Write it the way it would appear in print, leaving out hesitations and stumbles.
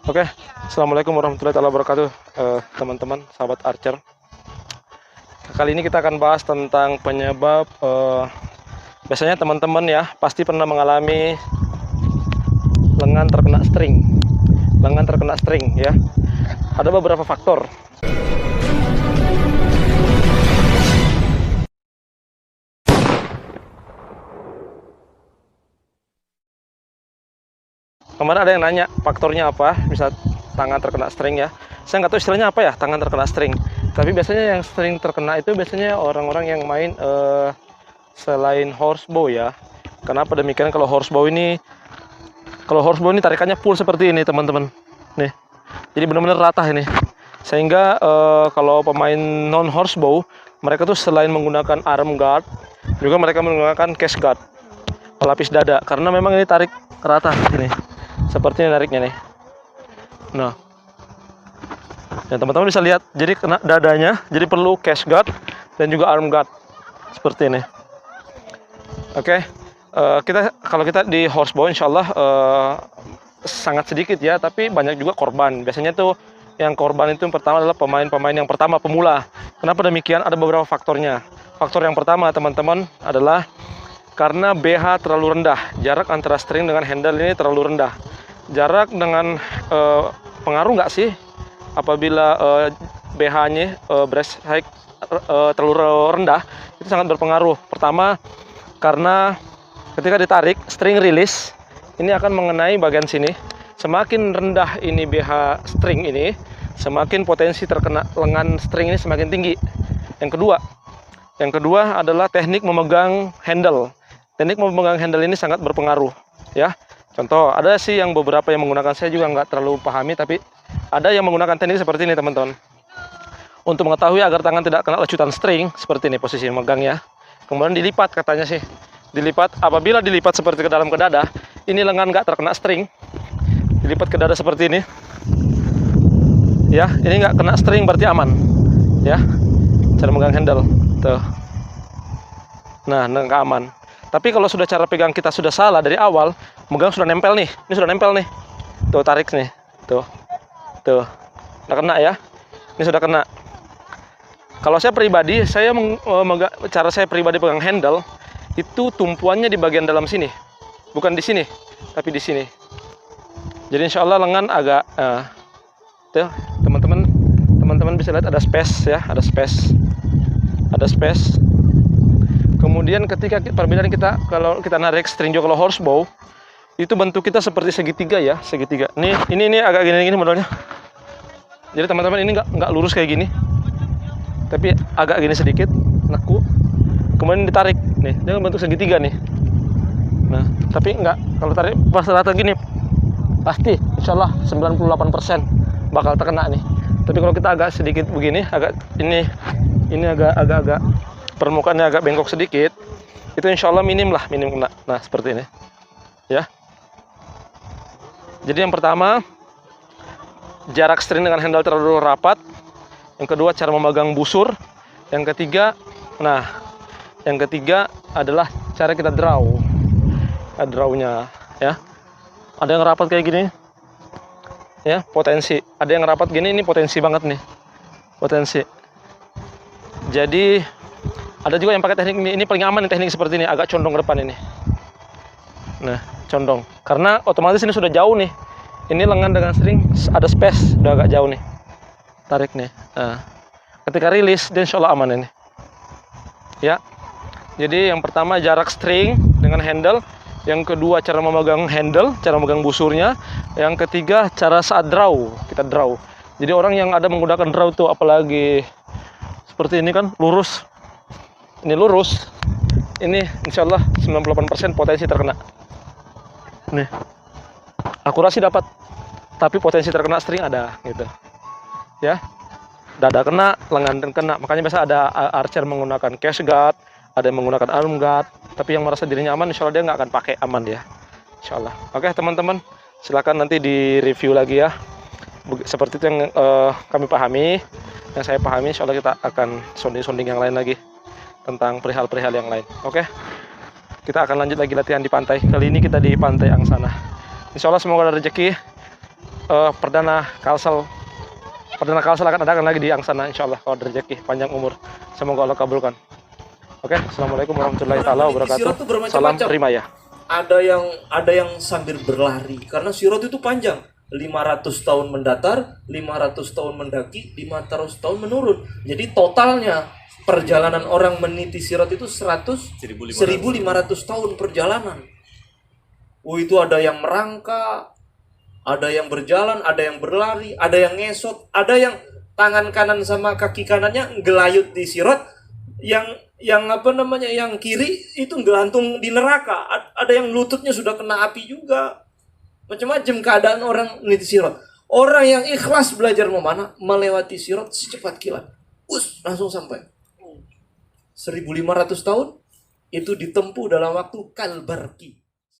Oke, Assalamualaikum warahmatullahi wabarakatuh, teman-teman, sahabat Archer. Kali ini kita akan bahas tentang penyebab. Biasanya teman-teman ya pasti pernah mengalami lengan terkena string. Lengan terkena string ya. Ada beberapa faktor. Kemarin ada yang nanya faktornya apa, bisa tangan terkena string ya. Saya nggak tahu istilahnya apa ya, tangan terkena string. Tapi biasanya yang string terkena itu biasanya orang-orang yang main selain horsebow ya. Kenapa demikian? Kalau horsebow ini tarikannya full seperti ini teman-teman. Nih, jadi benar-benar rata ini. Sehingga kalau pemain non horsebow, mereka tuh selain menggunakan arm guard, juga mereka menggunakan case guard, pelapis dada. Karena memang ini tarik rata ini. Seperti ini nariknya nih. Nah, ya teman-teman bisa lihat, jadi kena dadanya, jadi perlu case guard dan juga arm guard seperti ini. Oke, kalau kita di horsebow, insya Allah sangat sedikit ya, tapi banyak juga korban. Biasanya tuh yang korban itu yang pertama adalah pemain-pemain yang pertama pemula. Kenapa demikian? Ada beberapa faktornya. Faktor yang pertama teman-teman adalah karena BH terlalu rendah, jarak antara string dengan handle ini terlalu rendah. Jarak dengan pengaruh nggak sih apabila BH-nya breast height terlalu rendah, itu sangat berpengaruh. Pertama, karena ketika ditarik string release ini akan mengenai bagian sini. Semakin rendah ini BH string ini, semakin potensi terkena lengan string ini semakin tinggi. Yang kedua adalah teknik memegang handle. Teknik memegang handle ini sangat berpengaruh ya. Contoh, ada sih yang beberapa yang menggunakan, saya juga nggak terlalu pahami, tapi ada yang menggunakan teknik seperti ini teman-teman. Untuk mengetahui agar tangan tidak kena lecutan string, seperti ini posisi megang ya. Kemudian dilipat, katanya sih dilipat. Apabila dilipat seperti ke dalam ke dada, ini lengan nggak terkena string. Dilipat ke dada seperti ini ya, ini nggak kena string berarti aman ya. Cara megang handle tuh, nah nggak aman. Tapi kalau sudah cara pegang kita sudah salah dari awal, megang sudah nempel nih, ini sudah nempel nih, tuh tarik nih, tuh udah kena ya, ini sudah kena. Kalau saya pribadi, cara saya pribadi pegang handle itu tumpuannya di bagian dalam sini, bukan di sini, tapi di sini. Jadi insya Allah lengan agak tuh teman-teman bisa lihat ada space ya, ada space. Kemudian ketika perbedaan kita kalau kita narik string juga, kalau horsebow itu bentuk kita seperti segitiga ya, segitiga. Ini agak gini modelnya. Jadi teman-teman ini nggak lurus kayak gini, tapi agak gini sedikit, neku. Kemudian ditarik nih, dia bentuk segitiga nih. Nah, tapi nggak, kalau tarik pas rata gini pasti insyaallah 98% bakal terkena nih. Tapi kalau kita agak sedikit begini, agak ini agak permukaannya agak bengkok sedikit, itu insya Allah minim kena. Nah seperti ini ya. Jadi yang pertama, jarak string dengan handle terlalu rapat. Yang kedua, cara memegang busur. Yang ketiga adalah cara kita drawnya ya. Ada yang rapat kayak gini ya, potensi. Ada yang rapat gini, ini potensi banget nih, potensi. Jadi ada juga yang pakai teknik ini paling aman nih, teknik seperti ini, agak condong ke depan ini. Nah, condong. Karena otomatis ini sudah jauh nih. Ini lengan dengan string ada space, udah agak jauh nih. Tarik nih. Nah, ketika rilis, dia insya Allah aman ini. Ya. Jadi yang pertama jarak string dengan handle. Yang kedua cara memegang handle, cara memegang busurnya. Yang ketiga cara saat draw, kita draw. Jadi orang yang ada menggunakan draw tuh, apalagi seperti ini kan lurus. Ini lurus, ini insya Allah 98% potensi terkena. Nih, akurasi dapat, tapi potensi terkena string ada gitu. Ya, dada kena, lengan kena. Makanya biasa ada archer menggunakan case guard, ada yang menggunakan arm guard. Tapi yang merasa dirinya aman, insya Allah dia nggak akan pakai, aman ya, insya Allah. Oke teman-teman, silakan nanti di review lagi ya. Seperti itu yang kami pahami, yang saya pahami. Insya Allah kita akan sounding yang lain lagi tentang perihal-perihal yang lain. Oke, kita akan lanjut lagi latihan di pantai. Kali ini kita di pantai Angsana. Insya Allah semoga ada rezeki. perdana Kalsel akan adakan lagi di Angsana, insya Allah kalau rezeki panjang umur. Semoga Allah kabulkan. Oke, assalamualaikum warahmatullahi taala wabarakatuh. Salam Rimaya. Ada yang sambil berlari karena Sirot itu panjang. 500 tahun mendatar, 500 tahun mendaki, 500 tahun menurun. Jadi totalnya perjalanan orang meniti Sirot itu 1.500 tahun perjalanan. Itu ada yang merangkak, ada yang berjalan, ada yang berlari, ada yang ngesot, ada yang tangan kanan sama kaki kanannya ngelayut di Sirot, yang kiri itu ngelantung di neraka, ada yang lututnya sudah kena api juga. Macam-macam keadaan orang meniti Sirot. Orang yang ikhlas belajar memanah melewati Sirot secepat kilat, langsung sampai. 1.500 tahun itu ditempuh dalam waktu kalbarki.